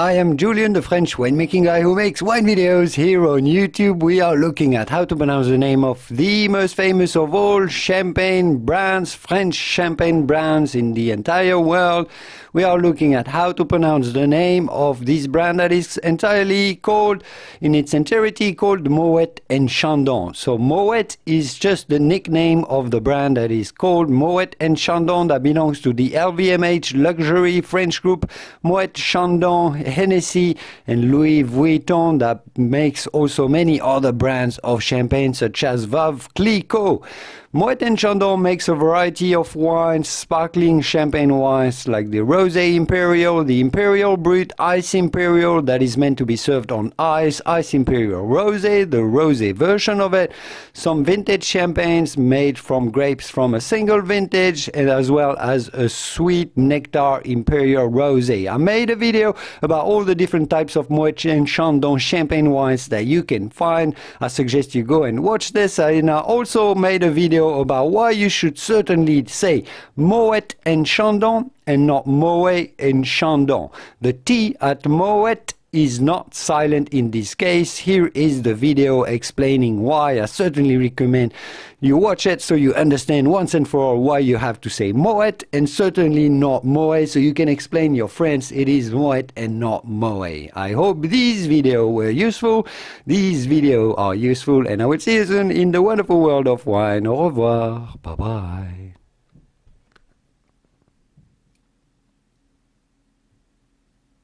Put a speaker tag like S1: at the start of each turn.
S1: I am Julien the French winemaking guy who makes wine videos here on YouTube. We are looking at how to pronounce the name of the most famous of all champagne brands, French champagne brands in the entire world. We are looking at how to pronounce the name of this brand that is entirely called, in its entirety, called Moët and Chandon. So Moët is just the nickname of the brand that is called Moët and Chandon, that belongs to the LVMH luxury French group Moët Chandon, Hennessy and Louis Vuitton, that makes also many other brands of champagne such as Veuve Clicquot. Moët and Chandon makes a variety of wines, sparkling champagne wines like the Rosé Imperial, the Imperial Brut, Ice Imperial that is meant to be served on ice, Ice Imperial Rosé, the Rosé version of it, some vintage champagnes made from grapes from a single vintage, and as well as a sweet Nectar Imperial Rosé. I made a video about all the different types of Moët and Chandon champagne wines that you can find. I suggest you go and watch this. I also made a video about why you should certainly say Moët and Chandon and not Moët and Chandon. The T at Moët is not silent in this case. Here is the video explaining why. I certainly recommend you watch it so you understand once and for all why you have to say Moët and certainly not Moët, so you can explain your friends it is Moët and not Moët. I hope these videos were useful. These videos are useful, and I will see you soon in the wonderful world of wine. Au revoir. Bye bye.